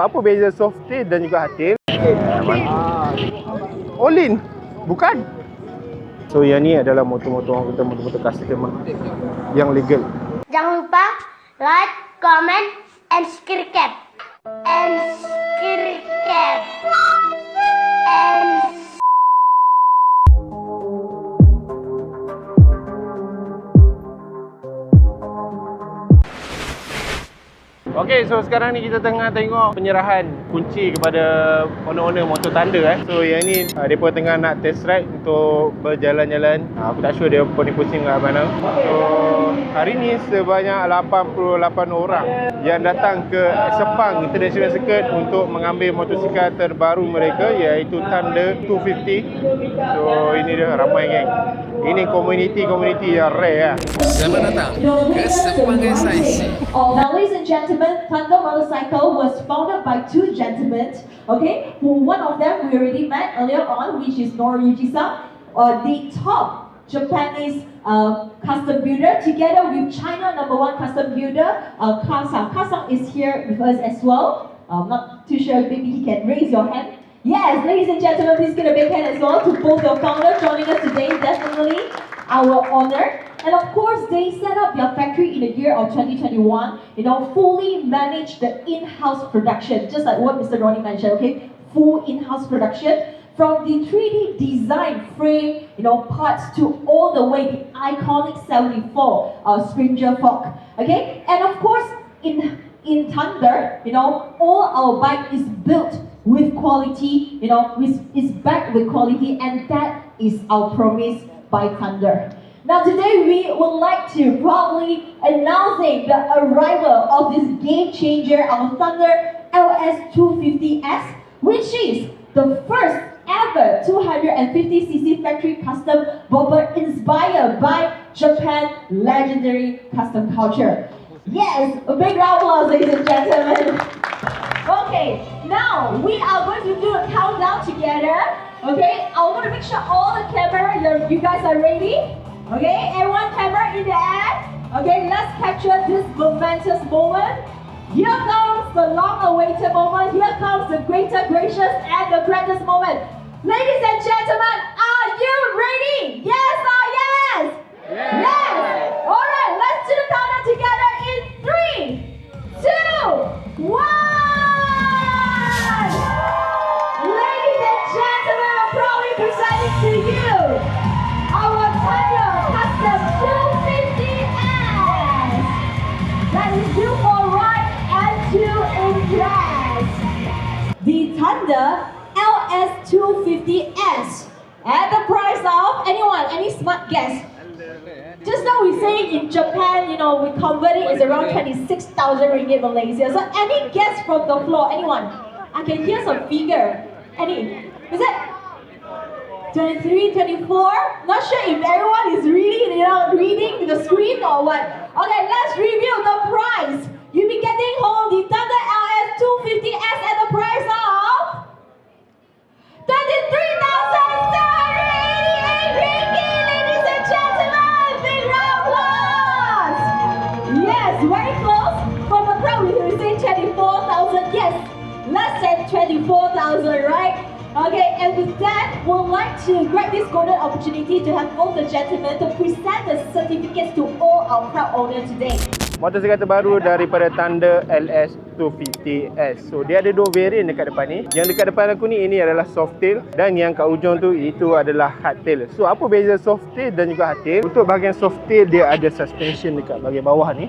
apa beza Softail dan juga Hardtail? Olin? Bukan? So yang ni adalah motor-motor orang kata motor-motor custom yang legal. Jangan lupa like, comment, and subscribe. And subscribe. And Okay, so sekarang ni kita tengah tengok penyerahan kunci kepada owner-owner motor Thunder. So yang ni mereka tengah nak test ride untuk berjalan-jalan. Aku tak sure dia pun pusing kat mana. So hari ni sebanyak 88 orang yang datang ke Sepang International Circuit untuk mengambil motosikal terbaru mereka, iaitu Thunder 250. So ini dia, ramai geng. Ini community yang rare lah. Selamat datang ke Sepang SIC. Now, ladies and gentlemen, Thunder Motorcycle was founded by two gentlemen, okay, who one of them we already met earlier on, which is Noriyuki-san, the top Japanese custom builder, together with China #1 custom builder, Kasang. Kasang is here with us as well. I'm not too sure, maybe he can raise your hand. Yes, ladies and gentlemen, please get a big hand as well to both your founders joining us today. Definitely our honor. And of course, they set up their factory in the year of 2021, fully manage the in-house production, just like what Mr. Ronnie mentioned, okay? Full in-house production, from the 3D design frame, parts to all the way the iconic 74 Springer fork, okay? And of course, in Thunder, all our bike is built with quality, is backed with quality, and that is our promise by Thunder. Now today we would like to proudly announcing the arrival of this game changer, our Thunder LS250S, which is the first ever 250cc factory custom bobber inspired by Japan legendary custom culture. Yes, a big round of applause, ladies and gentlemen. Okay, now we are going to do a countdown together. Okay, I'm going to make sure all the camera, you guys are ready. Okay, everyone, camera in the air. Okay, let's capture this momentous moment. Here comes the long-awaited moment. Here comes the greater, gracious, and the grandest moment. Ladies and gentlemen, are you ready? Yes or yes? Yes. Yes. All right, let's do the countdown together in 3, 2, 1. Ladies and gentlemen, I'm proudly presenting to you our Thunder Custom 250S. That is due for ride and to impress. The Thunder LS250S at the price of any smart guess? Just now we say in Japan, we convert it is around 26,000 ringgit Malaysia. So any guess from the floor? Anyone? I can hear some figure. Any? Is it 23, 24? Not sure if everyone is reading, reading the screen or what. Okay, let's review the price. You'll be getting home the Thunder LS250S at the price of 23,788 ringgit, ladies and gentlemen. Big round of applause. Yes, very close. From the crowd, we say 24,000. Yes, less than 24,000, right? Okay, and with that, we'd like to grab this golden opportunity to have both the gentlemen to present the certificates to all our proud owners today. Motosikal terbaru daripada Thunder LS250S. So dia ada dua variant dekat depan ni. Yang dekat depan aku ni, ini adalah Softail, dan yang kat ujung tu itu adalah Hardtail. So apa beza Softail dan juga Hardtail? Untuk bahagian Softail, dia ada suspension dekat bahagian bawah ni.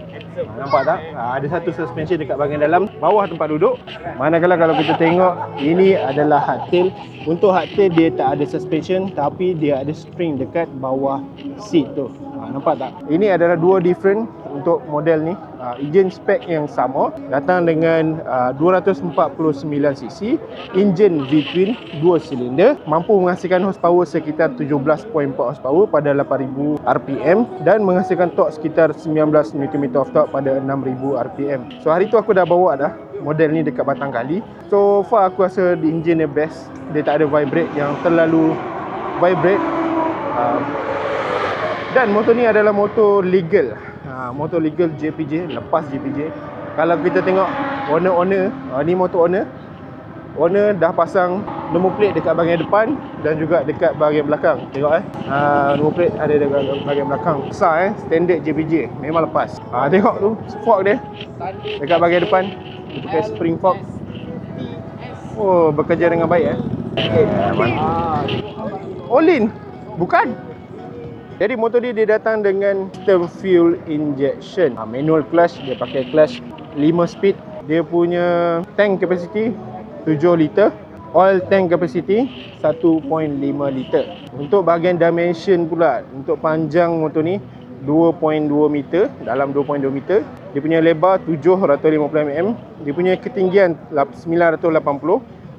Nampak tak? Ada satu suspension dekat bahagian dalam bawah tempat duduk. Manakala kalau kita tengok, ini adalah Hardtail. Untuk Hardtail dia tak ada suspension, tapi dia ada spring dekat bawah seat tu. Nampak tak? Ini adalah dua different untuk model ni. Engine spec yang sama, datang dengan 249cc, engine V-twin 2 silinder, mampu menghasilkan horsepower sekitar 17.4 horsepower pada 8000 rpm dan menghasilkan torque sekitar 19 Nm of torque pada 6000 rpm. So hari tu aku dah bawa dah model ni dekat Batang Kali. So far aku rasa the engine dia best. Dia tak ada vibrate yang terlalu vibrate. Dan motor ni adalah motor legal. Motor legal JPJ, lepas JPJ. Kalau kita tengok owner. Ni motor owner. Owner dah pasang nombor plate dekat bahagian depan dan juga dekat bahagian belakang. Tengok nombor plate ada dekat bahagian belakang. Besar standard JPJ. Memang lepas. Tengok tu fork dia dekat bahagian depan. Dia pakai spring fork. Oh, bekerja dengan baik Olin. Bukan. Jadi motor dia datang dengan sistem fuel injection. Manual clutch, dia pakai clutch 5 speed. Dia punya tank capacity 7 liter. Oil tank capacity 1.5 liter. Untuk bahagian dimension pula, untuk panjang motor ni 2.2 meter, dalam 2.2 meter. Dia punya lebar 750 mm. Dia punya ketinggian 980.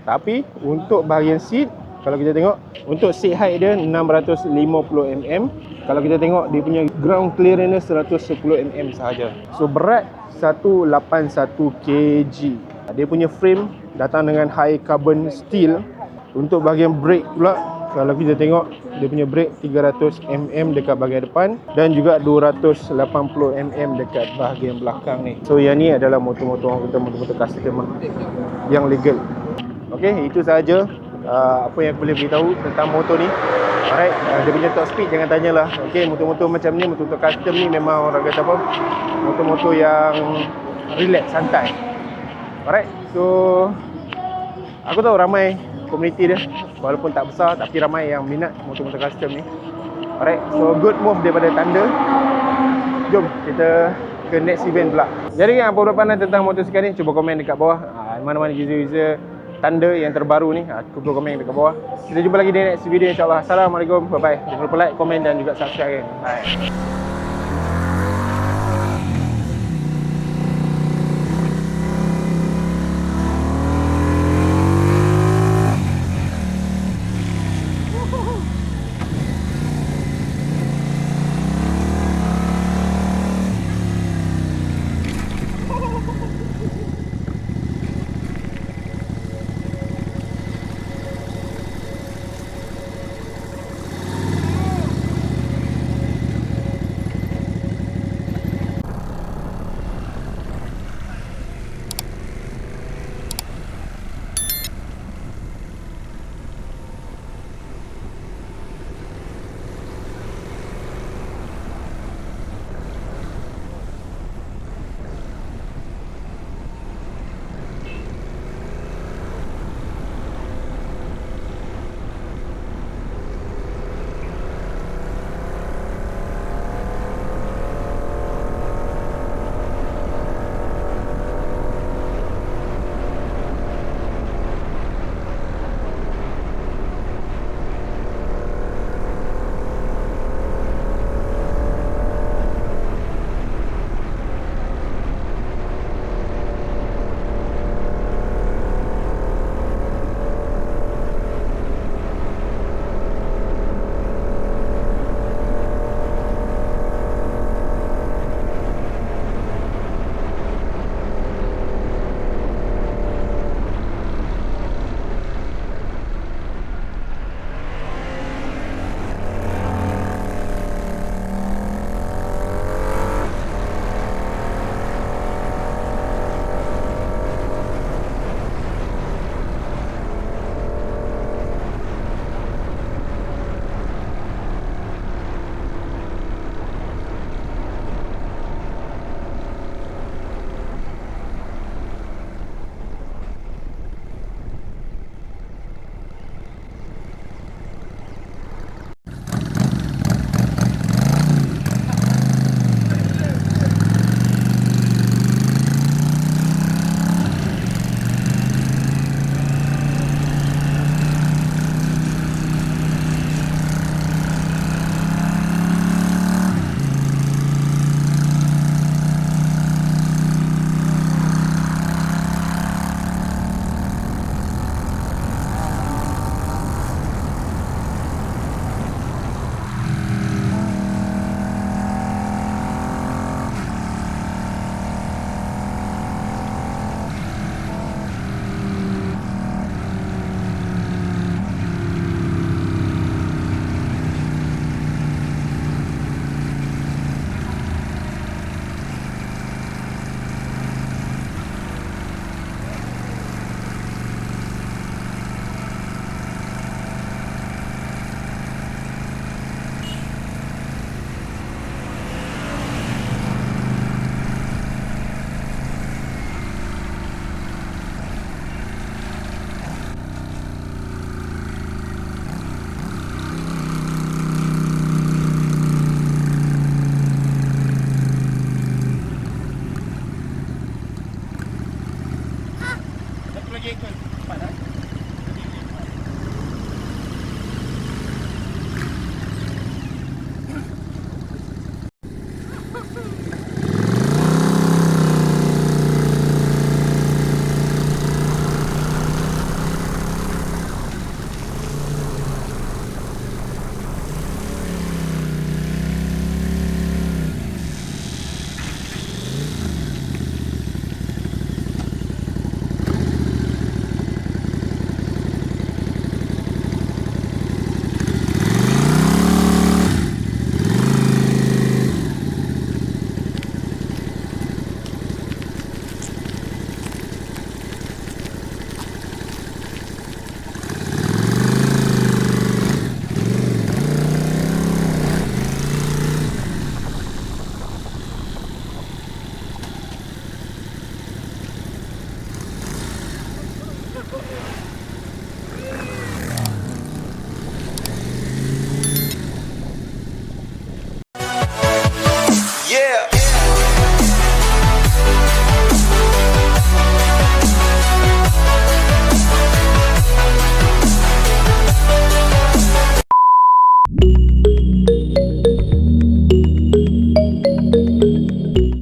Tapi untuk bahagian seat, kalau kita tengok, untuk seat height dia 650 mm. Kalau kita tengok, dia punya ground clearance 110 mm sahaja. So berat 181 kg. Dia punya frame datang dengan high carbon steel. Untuk bahagian brake pula, kalau kita tengok, dia punya brake 300 mm dekat bahagian depan dan juga 280 mm dekat bahagian belakang ni. So yang ni adalah motor-motor orang kata motor-motor custom yang legal. Okey, itu sahaja apa yang aku boleh beritahu tentang motor ni. Alright, dia punya top speed jangan tanyalah. Okey, motor-motor macam ni, motor-motor custom ni memang orang kata apa? Motor-motor yang relax, santai. Alright, so aku tahu ramai komuniti dia, walaupun tak besar tapi ramai yang minat motor-motor custom ni. Alright, so good move daripada Thunder. Jom kita ke next event pula. Jadi apa pendapat tentang motosikal ni? Cuba komen dekat bawah. Mana-mana user-user Thunder yang terbaru ni, cuba komen dekat bawah. Kita jumpa lagi di next video insyaAllah. Assalamualaikum, bye bye. Jangan lupa like, komen dan juga subscribe. Bye.